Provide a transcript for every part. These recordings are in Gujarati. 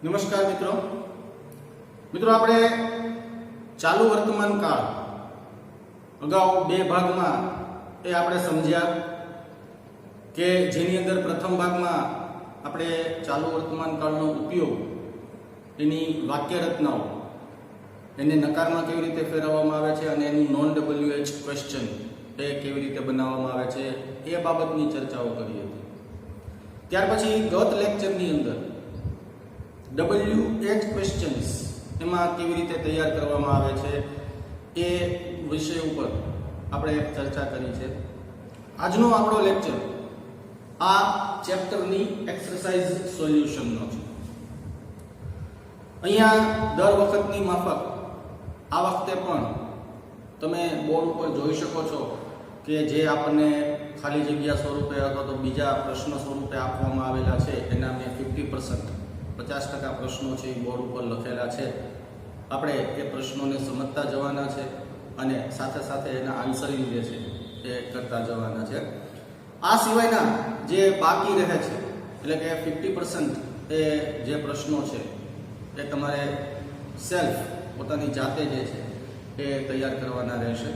નમસ્કાર મિત્રો આપણે ચાલુ વર્તમાન કાળ અગાઉ બે ભાગમાં એ આપણે સમજ્યા કે જેની અંદર પ્રથમ ભાગમાં આપણે ચાલુ વર્તમાન કાળનો ઉપયોગ, એની વાક્ય રચનાઓ, એને નકારમાં કેવી રીતે ફેરવવામાં આવે છે અને એનું નોન WH ક્વેશ્ચન એ કેવી રીતે બનાવવામાં આવે છે એ બાબતની ચર્ચાઓ કરી હતી. ત્યાર પછી ગત લેક્ચરની અંદર WH ક્વેશ્ચન્સ એમાં કેવી રીતે તૈયાર કરવામાં આવે છે એ વિષય ઉપર આપણે ચર્ચા કરી છે. આજનો આપણો લેક્ચર આ ચેપ્ટરની એક્સરસાઇઝ સોલ્યુશનનો છે. અહીંયા દર વખતની માફક આ વખતે પણ તમે બોર્ડ ઉપર જોઈ શકો છો કે જે આપણને ખાલી જગ્યા સ્વરૂપે અથવા તો બીજા પ્રશ્ન સ્વરૂપે આપવામાં આવેલા છે એના મેં 50% 50% પ્રશ્નો છે એ બોર્ડ ઉપર લખેલા છે. આપણે એ પ્રશ્નોને સમજતા જવાના છે અને સાથે સાથે એના આન્સરિંગ જે છે એ કરતા જવાના છે. આ સિવાયના જે બાકી રહે છે એટલે કે 50% એ જે પ્રશ્નો છે એ તમારે સેલ્ફ પોતાની જાતે જે છે એ તૈયાર કરવાના રહેશે.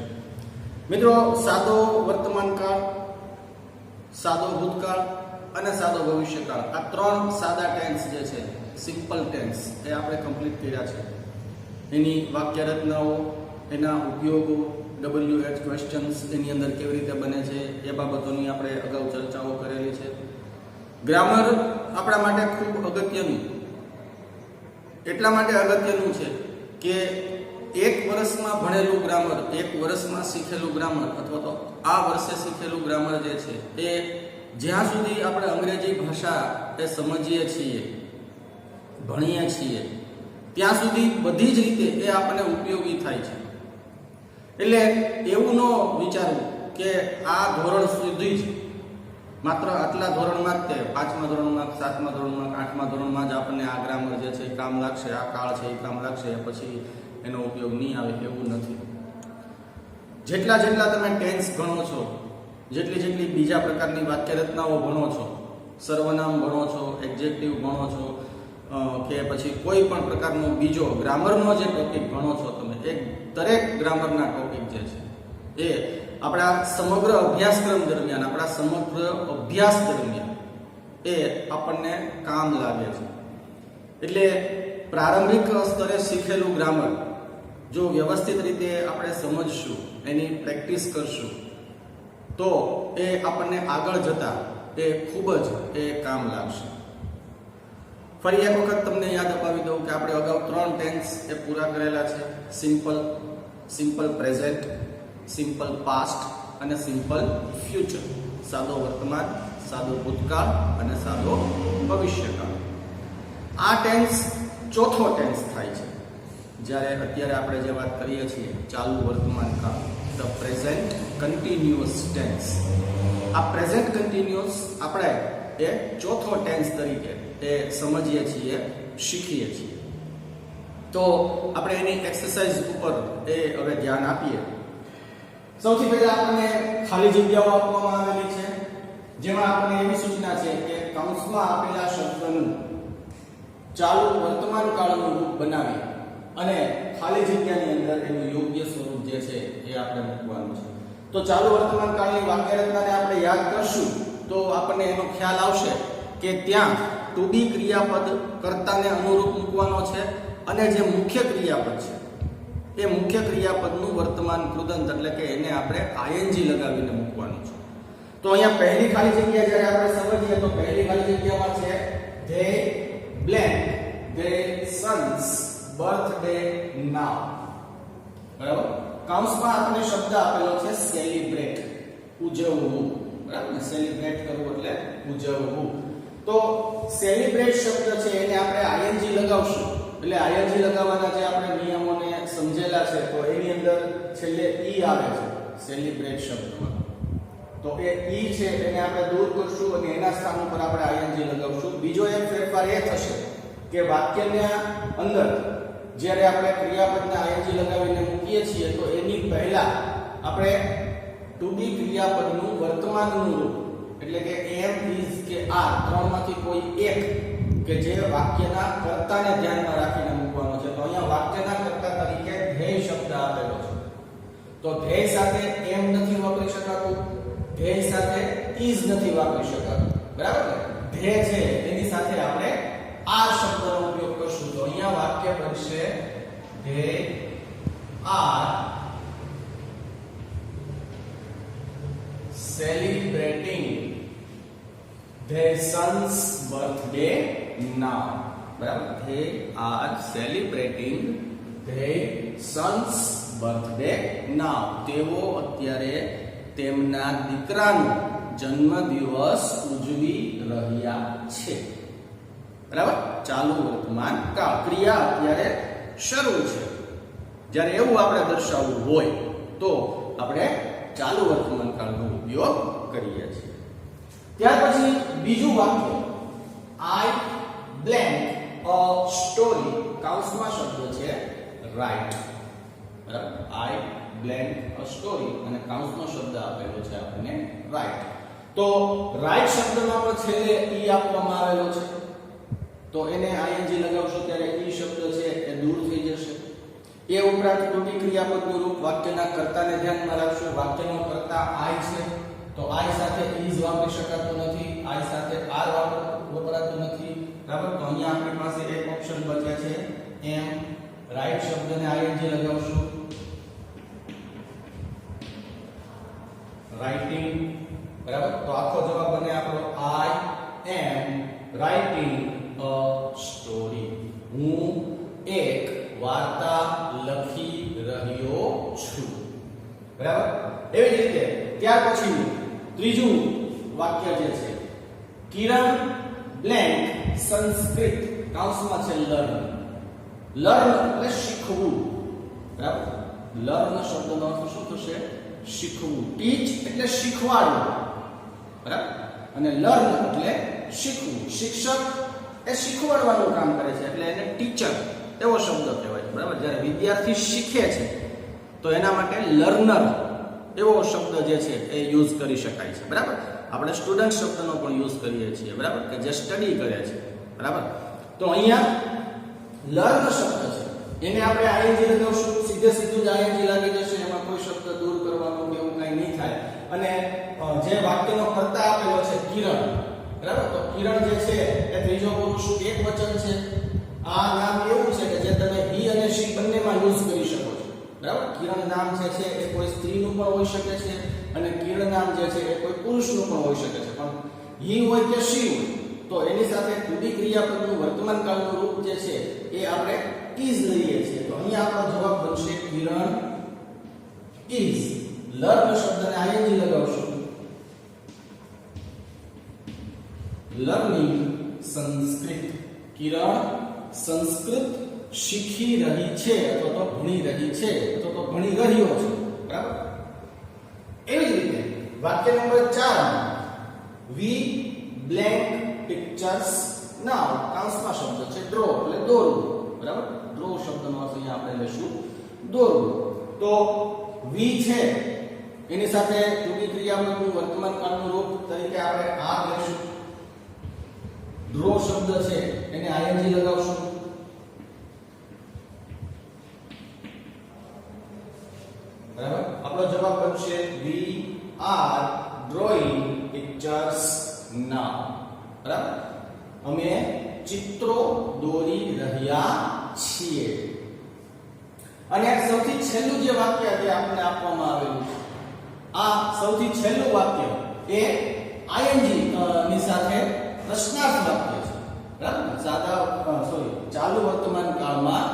મિત્રો, સાદો વર્તમાન કાળ, સાદો ભૂતકાળ અને સાદો ભવિષ્યકાળ, આ ત્રણ સાદા ટેન્સ જે છે, સિમ્પલ ટેન્સ, એ આપણે કમ્પ્લીટ કર્યા છે. એની વાક્ય રચનાઓ, એના ઉપયોગો, WH ક્વેશ્ચન્સ એની અંદર કેવી રીતે બને છે એ બાબતોની આપણે અગાઉ ચર્ચાઓ કરેલી છે. ગ્રામર આપણા માટે ખૂબ અગત્યનું, એટલા માટે અગત્યનું છે કે એક વર્ષમાં ભણેલું ગ્રામર, એક વર્ષમાં શીખેલું ગ્રામર અથવા તો આ વર્ષે શીખેલું ગ્રામર જે છે એ જ્યાં સુધી આપણે અંગ્રેજી ભાષા એ સમજીએ છીએ, ભણીએ છીએ, ત્યાં સુધી બધી જ રીતે એ આપણને ઉપયોગી થાય છે. એટલે એવું ન વિચારવું કે આ ધોરણ સુધી જ, માત્ર આટલા ધોરણમાં જ તે 5મા ધોરણમાં, 7મા ધોરણમાં, 8મા ધોરણમાં જ આપણને આ ગ્રામર જે છે એ કામ લાગશે, આ કાળ છે એ કામ લાગશે, પછી એનો ઉપયોગ નહીં આવે, એવું નથી. જેટલા તમે ટેન્સ ભણો છો, જેટલી બીજા પ્રકારની વાક્ય રચનાઓ ભણો છો, સર્વનામ ભણો છો, એડજેક્ટિવ ભણો છો, કે પછી કોઈ પણ પ્રકારનો બીજો ગ્રામરનો જે ટોપિક ભણો છો તમે, એ દરેક ગ્રામરના ટોપિક જે છે એ આપણા સમગ્ર અભ્યાસક્રમ દરમિયાન, આપણા સમગ્ર અભ્યાસ દરમિયાન એ આપણને કામ લાગે છે. એટલે પ્રારંભિક સ્તરે શીખેલું ગ્રામર જો વ્યવસ્થિત રીતે આપણે સમજશું, એની પ્રેક્ટિસ કરશું, તો એ આપણને આગળ જતા એ ખૂબ જ એ કામ લાગશે. ફરી એક વખત તમને યાદ અપાવી દઉં કે આપણે અગાઉ 3 ટેન્સ એ પૂરા કરેલા છે: સિમ્પલ પ્રેઝન્ટ, સિમ્પલ પાસ્ટ અને સિમ્પલ ફ્યુચર. સાદો વર્તમાન, સાદો ભૂતકાળ અને સાદો ભવિષ્યકાળ. આ ટેન્સ ચોથો ટેન્સ થાય છે જ્યારે અત્યારે આપણે જે વાત કરીએ છીએ ચાલુ વર્તમાન કાળ, ધ પ્રેઝન્ટ કન્ટિન્યુઅસ ટેન્સ. આ પ્રેઝન્ટ કન્ટિન્યુઅસ આપણે એ ચોથો ટેન્સ તરીકે એ સમજીએ છીએ, શીખીએ છીએ. તો આપણે એની એક્સરસાઇઝ ઉપર એ હવે ધ્યાન આપીએ. સૌથી પહેલા આપણને ખાલી જગ્યાઓ આપવામાં આવેલી છે, જેમાં આપણને એવી સૂચના છે કે કૌંસમાં આપેલા શબ્દનું ચાલુ વર્તમાન કાળનું રૂપ બનાવી અને ખાલી જગ્યાની અંદર એનું યોગ્ય સ્વરૂપ જે છે એ આપણે મૂકવાનું છે. તો ચાલુ વર્તમાન કાળની વાક્ય રચનાને આપણે યાદ કરશું તો આપણને એનો ખ્યાલ આવશે કે ત્યાં ટુ બી ક્રિયાપદ કર્તાને અનુરૂપ મૂકવાનો છે અને જે મુખ્ય ક્રિયાપદ છે એ મુખ્ય ક્રિયાપદનું વર્તમાન કૃદંત એટલે કે એને આપણે ING લગાવીને મૂકવાનું છે. તો અહીંયા પહેલી ખાલી જગ્યા જ્યારે આપણે સમજીએ તો પહેલી ખાલી જગ્યામાં છે they blank their sons birthday now. બરાબર? કૌંસમાં આપણે શબ્દ આપેલો છે સેલિબ્રેટ, ઉજવવું. બરાબર ને? સેલિબ્રેટ કરવું એટલે ઉજવવું. તો સેલિબ્રેટ શબ્દ છે એને આપણે ING લગાવશું. એટલે ING લગાવવાના જે આપણે નિયમોને સમજેલા છે તો એની અંદર છેલ્લે ઈ આવે છે સેલિબ્રેટ શબ્દમાં. તો એ ઈ છે એને આપણે દૂર કરશું અને એના સ્થાન ઉપર આપણે ING લગાવશું. બીજો એક ફેરફાર એ થશે કે વાક્યના અંદર જ્યારે આપણે ક્રિયાપદને ING લગાવીને મૂકીએ છીએ તો એની પહેલા આપણે ટુ બી ક્રિયાપદનું વર્તમાનનું રૂપ એટલે કે am, is કે are ત્રણમાંથી કોઈ એક કે જે વાક્યના કર્તા કર્તાને ધ્યાનમાં રાખીને મૂકવાનો છે. તો અહીંયા વાક્યના કર્તા તરીકે ધ્યેય શબ્દ આપેલો છે. તો ધ્યેય સાથે એમ નથી વાપરી શકાતું, ધ્યેય સાથે is નથી વાપરી શકાતું, બરાબર ને? ધ્યેય છે એની સાથે આપણે આ શબ્દનો ઉપયોગ કરશું. તો અહીંયા વાક્ય બનશે they are celebrating their son's birthday now. બરાબર? they are celebrating their son's birthday now. તેઓ અત્યારે તેમના દીકરાનો જન્મદિવસ ઉજવી રહ્યા છે. બરાબર? ચાલુ વર્તમાન કાળ, ક્રિયા અત્યારે શરૂ છે. જ્યારે એવું આપણે દર્શાવવું હોય તો આપણે ચાલુ વર્તમાન કાળનો ઉપયોગ કરીએ છીએ. ત્યાર પછી બીજું વાક્ય આઈ બ્લેન્ક અ સ્ટોરી, કૌંસમાં શબ્દ છે રાઇટ. બરાબર? આઈ બ્લેન્ક અ સ્ટોરી અને કૌંસનો શબ્દ આપેલો છે આપણને રાઇટ. તો રાઇટ શબ્દમાં પણ છેલ્લે ઈ આપવામાં આવેલો છે. તો એને ing લગાવશો ત્યારે ઈ શબ્દ છે એ દૂર થઈ જશે. એ ઉપરાંત ટૂંકી ક્રિયાપદનું રૂપ વાક્યના કર્તાને ધ્યાનમાં રાખશો. વાક્યનો કર્તા I છે તો I સાથે is વાપરી શકાતો નથી, I સાથે are વપરાતું નથી. બરાબર? તો અહીંયા આપણી પાસે એક ઓપ્શન બચ્યા છે એમ રાઈટ શબ્દને ing લગાવશું. રાઇટિંગ. બરાબર? તો આખો જવાબ બને આપણો I am writing a story. હું એક વાર્તા લખી રહ્યો છું. બરાબર? એવી જ રીતે ત્યાર પછી ત્રીજું વાક્ય જે છે કિરણ બ્લેન્ક સંસ્કૃત, કૌંસમાં છે લર્ન. લર્ન એટલે શીખવું. બરાબર? લર્ન શબ્દનો અર્થ શું થશે? શીખવું. ટીચ એટલે શીખવાડવું. બરાબર? અને લર્ન એટલે શીખવું. શિક્ષક એ શીખવાડવાનું કામ કરે છે એટલે એને ટીચર એવો શબ્દ કહેવાય છે. બરાબર? જ્યારે વિદ્યાર્થી શીખે છે તો એના માટે લર્નર એવો શબ્દ જે છે એ યુઝ કરી શકાય છે. બરાબર? આપણે સ્ટુડન્ટ શબ્દનો પણ યુઝ કરીએ છીએ. બરાબર? કે જે સ્ટડી કરે છે. બરાબર? તો અહીંયા લર્ન શબ્દ છે એને આપણે ing લગાવશું. સીધે સીધું જ ing લાગી જશે, એમાં કોઈ શબ્દ દૂર કરવાનો કે એવું કંઈ નહીં થાય. અને જે વાક્યનો કર્તા આપેલો છે કિરણ. બરાબર? તો કિરણ જે છે એ ત્રીજો પુરુષ એક વચન છે. આ નામ એવું છે કે જે તમે he અને she બંનેમાં યુઝ કરી શકો છો. બરાબર? કિરણ નામ જે છે એ કોઈ સ્ત્રીનું પણ હોઈ શકે છે અને કિરણ નામ જે છે એ કોઈ પુરુષનું પણ હોઈ શકે છે. પણ he હોય કે she હોય તો એની સાથે ટુડી ક્રિયાપદનું વર્તમાન કાળનું રૂપ જે છે એ આપણે is લઈએ છીએ. તો અહીંયા આપણો જવાબ બનશે કિરણ is. લર્ન શબ્દને ing લગાવશું. લર્નિંગ સંસ્કૃત. કિરણ સંસ્કૃત શીખી રહી છે અથવા તો ભણી રહી છે અથવા તો ભણી રહ્યો છે. બરાબર? એવી જ રીતે વાક્ય number 4 we blank pictures now, કૌંસમાં શબ્દ છે ડ્રો એટલે દોરવું. બરાબર? ડ્રો શબ્દનો અર્થ અહીંયા આપણે લેશું દોરવું. તો we છે એની સાથે ટૂંકી ક્રિયાપદનું વર્તમાન કાળનું રૂપ તરીકે આપણે આ લેશું. ડ્રો શબ્દ છે એને ing લગાવશું. બરાબર? આપણો જવાબ બનશે we are drawing pictures now. બરાબર? અમે ચિત્રો દોરી રહ્યા છીએ. અને સૌથી છેલ્લું જે વાક્ય છે આપણને આપવામાં આવેલું છે, આ સૌથી છેલ્લું વાક્ય એ ing ની સાથે પ્રશ્નાર્થ વાક્ય છે. બરાબર? ચાલુ વર્તમાન કાળમાં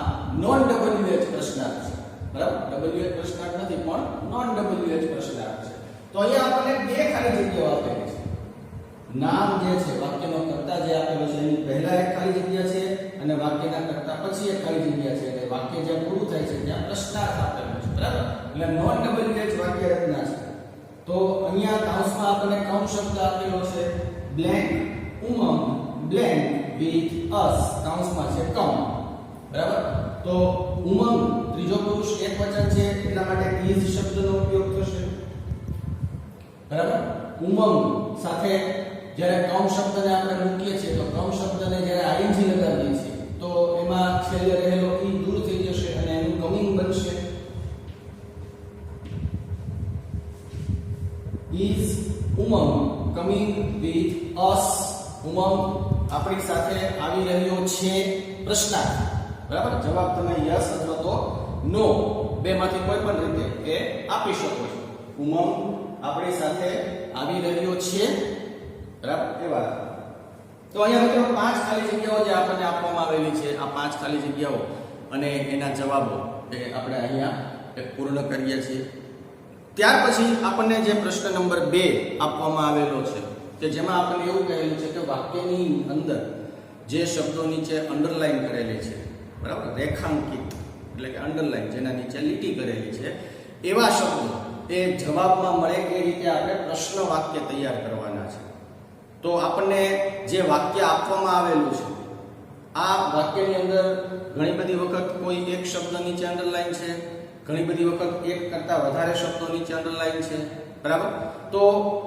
નોન WH પ્રશ્નાર્થ છે. બરાબર? WH પ્રશ્નાર્થ નથી પણ નોન WH પ્રશ્નાર્થ છે. તો અહીંયા આપણને બે ખાલી જગ્યાઓ આપેલી છે. નામ જે છે વાક્યનો કર્તા જે આપેલો છે એની પહેલા એક ખાલી જગ્યા છે અને વાક્યના કર્તા પછી એક ખાલી જગ્યા છે. એટલે વાક્ય જ્યાં પૂરું થાય છે ત્યાં પ્રશ્નાર્થ આપેલો છે. બરાબર? એટલે નોન WH વાક્ય રચના છે. તો અહીંયા કૌંસમાં આપણને કૌંસ શબ્દ આપેલો છે blank Umang blank with us, કૌંસમાં છે કમ. બરાબર? તો ઉમંગ ત્રીજો પુરુષ એક વચન છે એટલા માટે is શબ્દનો ઉપયોગ થશે. બરાબર? ઉમંગ સાથે જ્યારે કૌંસ શબ્દને આપણે મૂકીએ છીએ તો કૌંસ શબ્દને જ્યારે ing લગાવીએ છીએ તો વિથ અસ. ઉમંગ આપણી સાથે આવી રહ્યો છે. પ્રશ્નાર્થ. બરાબર, જવાબ તમે યસ અથવા તો નો બેમાંથી કોઈ પણ રીતે એ આપી શકો છો. ઉમંગ આપણી સાથે આવી રહ્યો છે. બરાબર, એ વાત. તો અહીંયા મિત્રો 5 ખાલી જગ્યાઓ જે આપણને આપવામાં આવેલી છે, આ 5 ખાલી જગ્યાઓ અને એના જવાબો એ આપણે અહીંયા પૂર્ણ કરીએ છીએ. ત્યાર પછી આપણને જે પ્રશ્ન નંબર 2 આપવામાં આવેલો છે કે જેમાં આપણને એવું કહેલું છે કે વાક્યની અંદર જે શબ્દો નીચે અંડરલાઈન કરેલી છે, બરાબર, રેખાંકિત એટલે કે અંડરલાઈન જેના નીચે લીટી કરેલી છે, એવા શબ્દો એ જવાબમાં મળે એ રીતે આપણે પ્રશ્ન વાક્ય તૈયાર કરવાના છે. તો આપણને જે વાક્ય આપવામાં આવેલું છે, આ વાક્યની અંદર ઘણી બધી વખત કોઈ એક શબ્દ નીચે અંડરલાઈન છે, ઘણી બધી વખત એક કરતા વધારે શબ્દો નીચે અંડરલાઈન છે. બરાબર, તો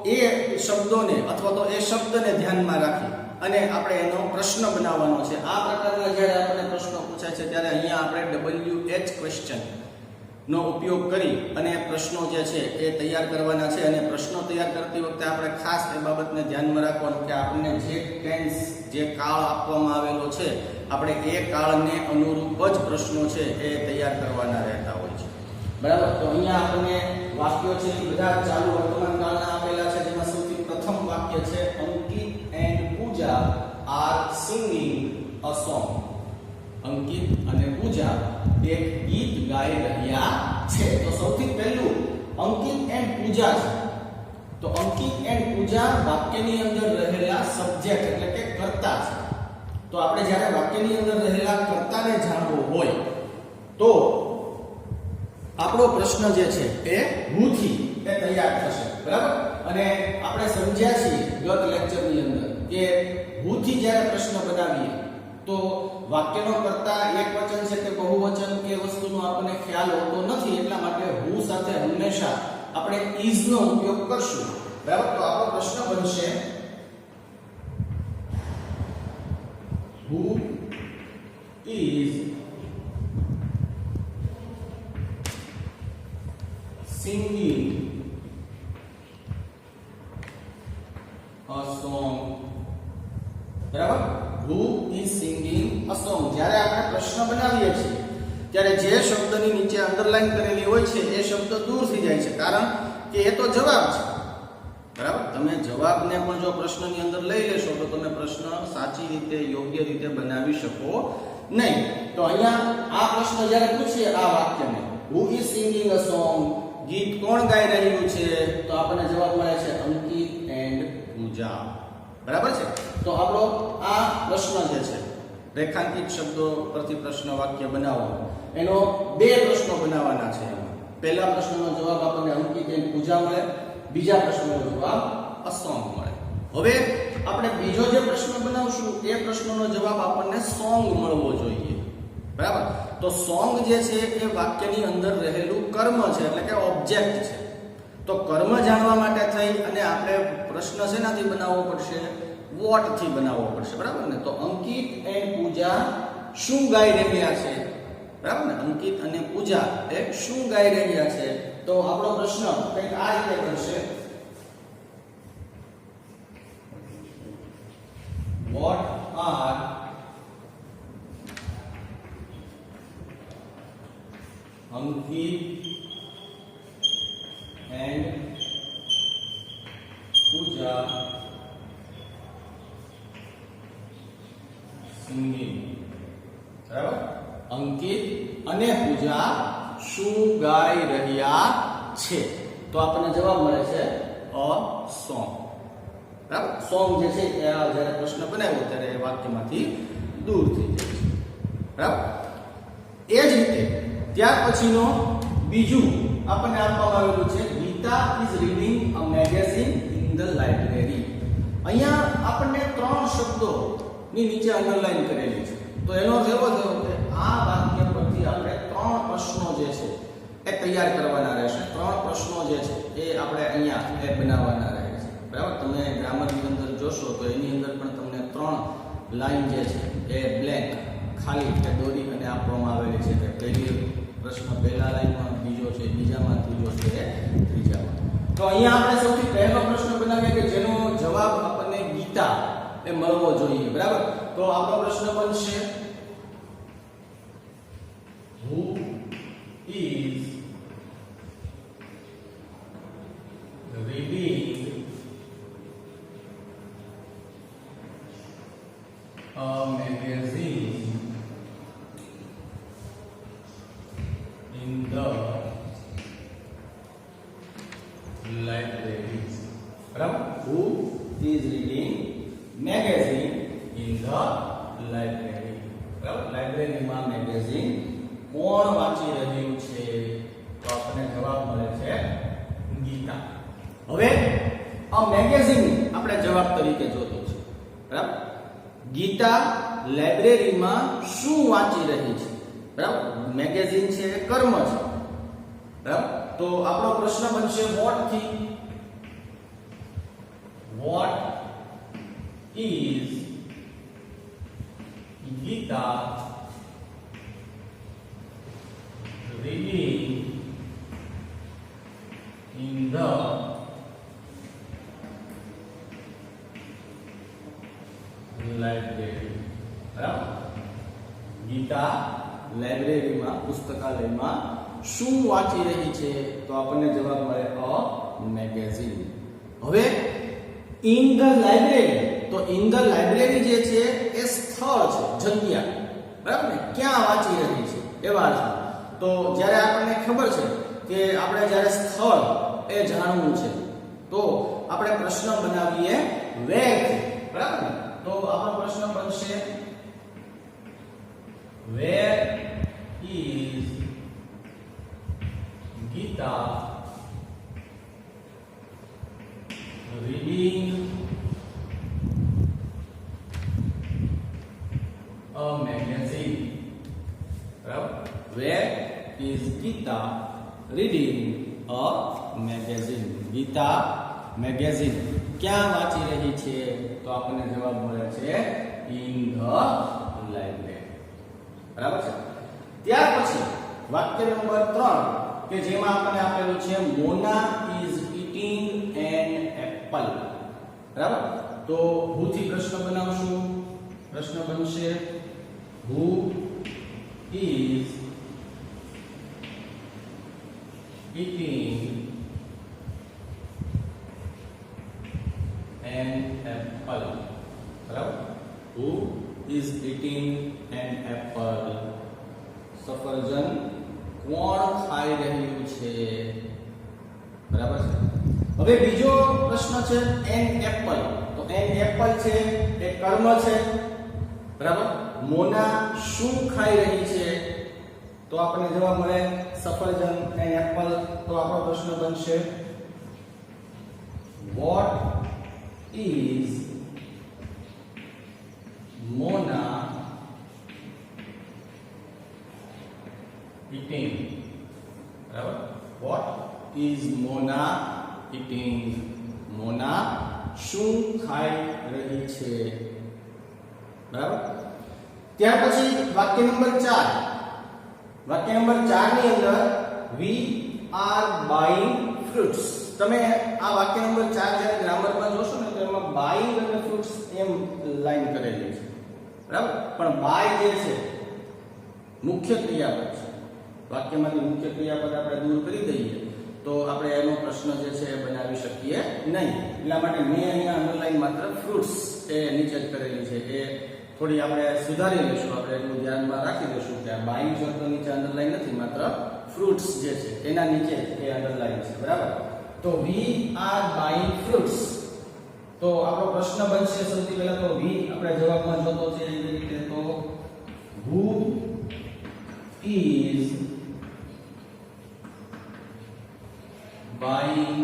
એ શબ્દોને અથવા તો એ શબ્દને ધ્યાનમાં રાખી અને આપણે એનો પ્રશ્ન બનાવવાનો છે. આ પ્રકારના જ્યારે આપણને પ્રશ્નો પૂછાય છે ત્યારે અહીંયા આપણે WH ક્વેશ્ચન નો ઉપયોગ કરી અને પ્રશ્નો જે છે એ તૈયાર કરવાના છે. અને પ્રશ્નો તૈયાર કરતી વખતે આપણે ખાસ એ બાબતને ધ્યાનમાં રાખવાનું કે આપણને જે ટેન્સ, જે કાળ આપવામાં આવેલો છે, આપણે એ કાળને અનુરૂપ જ પ્રશ્નો છે એ તૈયાર કરવાના રહેતા હોય છે. બરાબર, તો અહીંયા આપણને વાક્યો છે એ બધા ચાલુ વર્તમાન કાળના આપેલા છે, જેમાં સૌથી પ્રથમ વાક્ય છે Ankit and Pooja are singing a song. Ankit અને પૂજા એક ગીત ગાઈ રહ્યા છે. તો સૌથી પહેલું અંકિત એન્ડ પૂજા છે. તો અંકિત એન્ડ પૂજા વાક્યની અંદર રહેલા સબ્જેક્ટ એટલે કે કર્તા છે. તો આપણે જ્યારે વાક્યની અંદર રહેલા કર્તાને જાણવો હોય તો આપણો પ્રશ્ન જે છે એ who થી એ તૈયાર થશે. બરાબર, અને આપણે સમજ્યા છીએ ગત લેક્ચરની અંદર કે who થી જ્યારે પ્રશ્ન બનાવીએ તો વાક્યનો કર્તા એકવચન છે કે બહુવચન કે વસ્તુનો આપણને ખ્યાલ હોતો નથી. એટલા માટે who સાથે હંમેશા આપણે is નો ઉપયોગ કરશું. બરાબર, તો આપણો પ્રશ્ન બનશે who is singing a song. બરાબર, who is singing a song. જ્યારે આપણે પ્રશ્ન બનાવીએ છીએ ત્યારે જે શબ્દની નીચે અંડરલાઈન કરેલી હોય છે એ શબ્દ દૂર થઈ જાય છે, કારણ કે એ તો જવાબ છે. બરાબર, તમે જવાબને પણ જો પ્રશ્નની અંદર લઈ લેશો તો તમે પ્રશ્ન સાચી રીતે, યોગ્ય રીતે બનાવી શકો નહીં. તો અહીંયા આ પ્રશ્ન જ્યારે પૂછીએ આ વાક્યને who is singing a song, ગીત કોણ ગાઈ રહ્યું છે, તો આપણને જવાબ મળે છે અંકિત એન્ડ પૂજા. બરાબર છે, તો આપણો આ પ્રશ્ન જે છે રેખાંકિત શબ્દો પરથી પ્રશ્ન વાક્ય બનાવો, એનો 2 પ્રશ્નો બનાવવાના છે. પહેલા પ્રશ્નનો જવાબ આપણને અંકિત એન્ડ પૂજા મળે, બીજા પ્રશ્નનો જવાબ અ સોંગ મળે. હવે આપણે બીજો જે પ્રશ્ન બનાવશું એ પ્રશ્નનો જવાબ આપણને સોંગ મળવો જોઈએ. બરાબર, તો સોંગ જે છે એ વાક્યની અંદર રહેલું કર્મ છે એટલે કે ઓબ્જેક્ટ છે. તો કર્મ જાણવા માટે થઈ અને આપણે પ્રશ્ન શેનાથી બનાવવો પડશે? વોટ થી બનાવવો પડશે. બરાબર ને, તો અંકિત એન્ડ પૂજા શું ગાઈ રહ્યા છે? બરાબર ને, અંકિત અને પૂજા એ શું ગાઈ રહ્યા છે? તો આપણો પ્રશ્ન કંઈક આ રીતે કરશે, what are Ankit and Pooja singing. બરાબર, અંકિત અને પૂજા શું ગાઈ રહ્યા છે? તો આપણને જવાબ મળે છે અ સોંગ. બરાબર, સોંગ જે છે એ જ્યારે પ્રશ્ન બનાવ્યો ત્યારે એ વાક્યમાંથી દૂર થઈ જાય છે. બરાબર, એ જ રીતે ત્યાર પછીનો બીજું આપણને આપવામાં આવેલું છે Gita is reading a magazine in the library. અહીંયા આપણને 3 શબ્દો ની નીચે અંડરલાઈન કરેલી છે. તો એનો અર્થ એવો થયો કે આ વાક્ય પરથી આપણે 3 પ્રશ્નો જે છે એ તૈયાર કરવાના રહેશે. 3 પ્રશ્નો જે છે એ આપણે અહીંયા એ બનાવવાના રહે છે. બરાબર, તમે ગ્રામરની અંદર જોશો તો એની અંદર પણ તમને 3 લાઈન જે છે એ બ્લેન્ક ખાલી કે દોરી અને આપવામાં આવેલી છે કે પહેલી પ્રશ્ન પહેલા લાઈનમાં, બીજો છે બીજામાં, ત્રીજો છે ત્રીજામાં. તો અહીંયા આપણે સૌથી પહેલો પ્રશ્ન બનાવીએ કે જેનો જવાબ આપણને એ મળવો જોઈએ, બરાબર. તો આપણો પ્રશ્ન બનશે who is reading a magazine in the library. બરાબર. Who is reading magazine in the library. બરાબર. લાઇબ્રેરીમાં મેગેઝિન કોણ વાંચી રહ્યું છે? તો આપણને જવાબ મળે છે ગીતા. હવે આ મેગેઝિન આપણે જવાબ તરીકે જોતો છે, બરાબર. ગીતા લાઇબ્રેરીમાં શું વાંચી રહી છે? બરાબર. મેગેઝિન છે એ કર્મ છે, બરાબર. તો આપણો પ્રશ્ન બનશે વોટ થી. What is Gita reading in the library. બરાબર. ગીતા લાઇબ્રેરીમાં પુસ્તકાલયમાં શું વાંચી રહી છે? તો આપણને જવાબ મળે અ મેગેઝિન. હવે ઇન ધ લાઇબ્રેરી, તો ઇન ધ લાઇબ્રેરી જે છે એ સ્થળ છે, જગ્યા, બરાબર ને? ક્યાં વાંચી રહી છે એવા અર્થમાં. તો જ્યારે આપણને ખબર છે કે આપણે જ્યારે સ્થળ એ જાણવું છે તો આપણે પ્રશ્ન બનાવીએ વેર, બરાબર ને? તો આપણો પ્રશ્ન બનશે where is Gita reading a magazine. બરાબર. Where is Gita reading a magazine? Gita magazine ક્યાં વાંચી રહી છે? તો આપણને જવાબ મળે છે in the library. બરાબર છે. ત્યાર પછી વાક્ય નંબર 3 કે જેમાં આપણને આપેલું છે મોના is eating an apple. બરાબર. તો who થી પ્રશ્ન બનાવશું. પ્રશ્ન બનશે who is eating an apple. બરાબર. Who is eating an apple? સફરજન કોણ ખાઈ રહ્યું છે? બરાબર છે. હવે બીજો પ્રશ્ન છે an apple. તો an apple છે એ કર્મ છે, બરાબર. મોના શું ખાઈ રહી છે? તો આપણને જવાબ મળે સફરજન એન્ડ એપલ. તો આપણો પ્રશ્ન બનશે વોટ ઇઝ મોના eating. બરાબર. What is Mona eating? મોના શું ખાઈ રહી છે? બરાબર. ત્યાર પછી વાક્ય નંબર 4. વાક્ય નંબર 4 ની અંદર we are buying fruits. તમે આ વાક્ય નંબર 4 જ્યારે ગ્રામરમાં જોશો ને તો એમાં buying અને fruits એમ લાઈન કરેલી છે, બરાબર. પણ buy જે છે મુખ્ય ક્રિયાપદ છે. વાક્યમાંથી મુખ્ય ક્રિયાપદ આપણે દૂર કરી દઈએ તો આપણે એનો પ્રશ્ન જે છે એ બનાવી શકીએ નહીં. એટલા માટે મેં અહીંયા અંડરલાઈન માત્ર fruits એ નીચે જ કરેલી છે. એ થોડી આપણે સુધારી લઈશું. આપણે એટલું ધ્યાનમાં રાખી દઈશું કે આ બાઈંગ શબ્દ નીચે અંડરલાઈન નથી, માત્ર ફ્રૂટ્સ જે છે એના નીચે એ અંડરલાઈન છે, બરાબર. તો we are buying fruits. તો આપણો પ્રશ્ન બનશે સૌથી પહેલા તો we આપણે જવાબમાં જોતો છે એવી રીતે. તો who is buying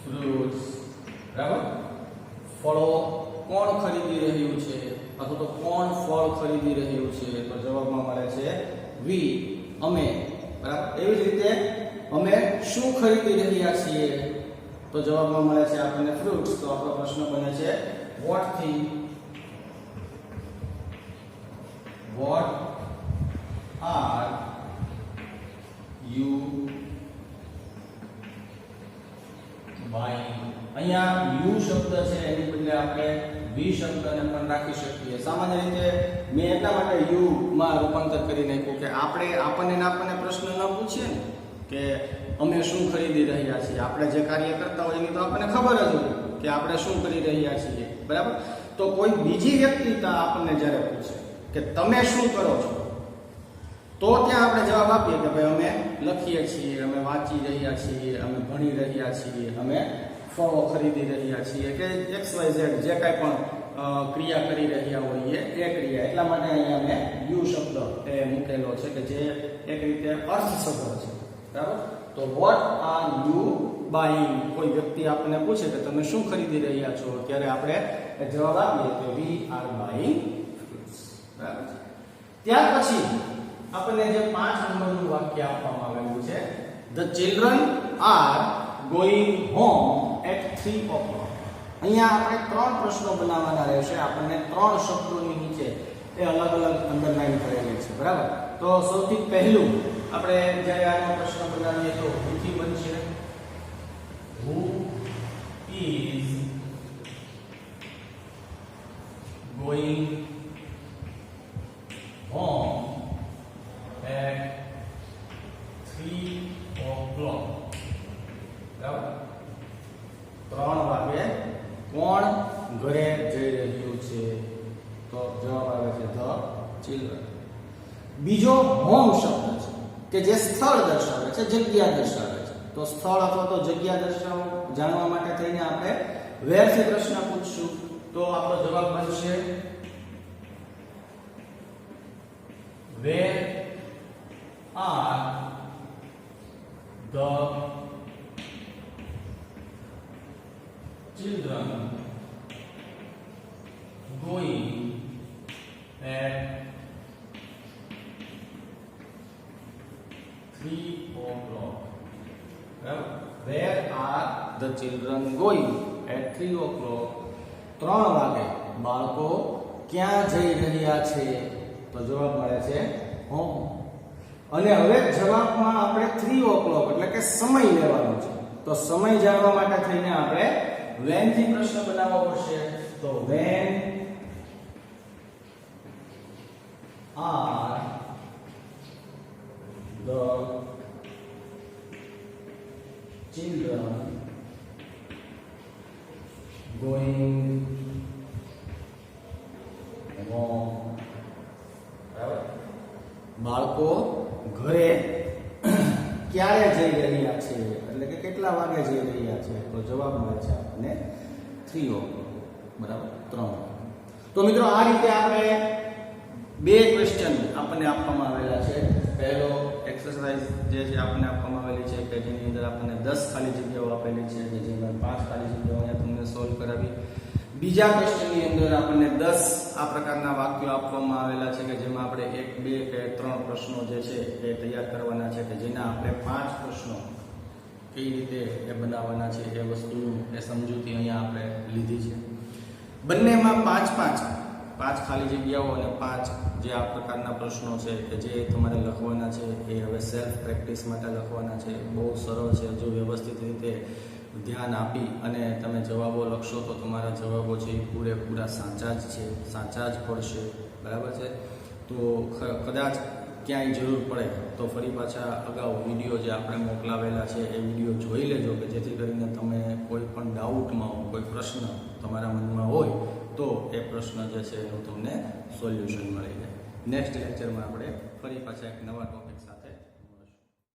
fruits? બરાબર. ફળો કોણ ખરીદી રહ્યું છે અથવા તો કોણ ફળ ખરીદી રહ્યું છે? તો જવાબમાં મળે છે we, અમે, બરાબર. એવી જ રીતે અમે શું ખરીદી રહ્યા છીએ? તો જવાબમાં મળે છે આપણને ફ્રૂટ્સ. તો આપણો પ્રશ્ન બને છે what થી what are you buying? અહીંયા યુ શબ્દ છે એની આપણે વી શબ્દને પણ રાખી શકીએ. સામાન્ય રીતે મેં એટલા માટે યુ માં રૂપાંતર કરી નાખ્યું કે આપણને પ્રશ્ન ન પૂછીએ ને કે અમે શું ખરીદી રહ્યા છીએ. આપણે જે કાર્ય કરતા હોય એની તો આપણને ખબર જ હોય કે આપણે શું કરી રહ્યા છીએ, બરાબર. તો કોઈ બીજી વ્યક્તિ આપણને જ્યારે પૂછે કે તમે શું કરો છો, તો ત્યાં આપણે જવાબ આપીએ કે ભાઈ અમે લખીએ છીએ, અમે વાંચી રહ્યા છીએ, અમે ભણી રહ્યા છીએ, અમે ફળો ખરીદી રહ્યા છીએ કે XYZ જે કાંઈ પણ ક્રિયા કરી રહ્યા હોઈએ એ ક્રિયા. એટલા માટે અહીંયા મેં યુ શબ્દ એ મૂકેલો છે કે જે એક રીતે અર્થ શબ્દ છે, બરાબર. તો વોટ આર યુ બાઇંગ, કોઈ વ્યક્તિ આપણને પૂછે કે તમે શું ખરીદી રહ્યા છો, ત્યારે આપણે જવાબ આપીએ કે વી આર બાઇંગ ફ્રૂટ્સ, બરાબર. ત્યાર પછી આપણને જે 5 નંબરનું વાક્ય આપવામાં આવેલું છે, the children are going home at 3 o'clock. અહીંયા આપણે 3 પ્રશ્નો બનાવવાના રહેશે. આપણને 3 શબ્દોની નીચે એ અલગ અલગ અંડરલાઈન કરેલી છે, બરાબર. તો સૌથી પહેલું આપણે જ્યારે આનો પ્રશ્ન બનાવીએ તો થી બનશે who is going home at 3 o'clock, બરાબર. 3 વાગે કોણ ઘરે જઈ રહ્યું છે? તો જવાબ આવે છે ધ ચિલ્ડ્રન. બીજો હોમ શબ્દ છે કે જે સ્થળ દર્શાવે છે, જગ્યા દર્શાવે છે. તો સ્થળ અથવા તો જગ્યા જાણવા માટે થઈને આપણે વેર થી પ્રશ્ન પૂછશું. તો આપણો જવાબ બનશે where are the children going at 3 o'clock. Where are the children going at 3 o'clock? 3 વાગે બાળકો ક્યાં જઈ રહ્યા છે? તો જવાબ મળે છે હોમ. અને હવે જવાબમાં આપણે 3 o'clock એટલે કે સમય લેવાનો છે. તો સમય જાણવા માટે થઈને આપણે when થી પ્રશ્ન બનાવવો પડશે. તો when are the children going home? બાળકો ઘરે ક્યારે જઈ રહ્યા છે એટલે કે કેટલા વાગે જઈ રહ્યા છે? તો જવાબ મળે છે આપણને 3 o'clock, બરાબર. 3 વાગે. તો મિત્રો આ રીતે આપણે 2 ક્વેશ્ચન આપણને આપવામાં આવેલા છે. પહેલો એક્સરસાઇઝ જે છે આપણને આપવામાં આવેલી છે કે જેની અંદર આપણને 10 ખાલી જગ્યાઓ આપેલી છે કે જેમાં 5 ખાલી જગ્યાઓ અહીંયા તમને સોલ્વ કરાવી. બીજા ક્વેશ્ચનની અંદર આપણને 10 આ પ્રકારના વાક્યો આપવામાં આવેલા છે કે જેમાં આપણે 1, 2 કે 3 પ્રશ્નો જે છે એ તૈયાર કરવાના છે કે જેના આપણે 5 પ્રશ્નો કઈ રીતે એ બનાવવાના છે એ વસ્તુનું એ સમજૂતી અહીંયા આપણે લીધી છે. બંનેમાં 5 ખાલી જગ્યાઓ અને 5 જે આ પ્રકારના પ્રશ્નો છે કે જે તમારે લખવાના છે એ હવે સેલ્ફ પ્રેક્ટિસ માટે લખવાના છે. બહુ સરળ છે. જો વ્યવસ્થિત રીતે ધ્યાન આપી અને તમે જવાબો લખશો તો તમારા જવાબો છે એ પૂરેપૂરા સાચા જ છે, સાચા જ પડશે, બરાબર છે. તો કદાચ ક્યાંય જરૂર પડે તો ફરી પાછા અગાઉ વિડીયો જે આપણે મોકલાવેલા છે એ વિડીયો જોઈ લેજો કે જેથી કરીને તમે કોઈ પણ ડાઉટમાં હો, કોઈ પ્રશ્ન તમારા મનમાં હોય તો એ પ્રશ્ન જે છે એનું તમને સોલ્યુશન મળી જાય. નેક્સ્ટ લેક્ચરમાં આપણે ફરી પાછા એક નવા ટોપિક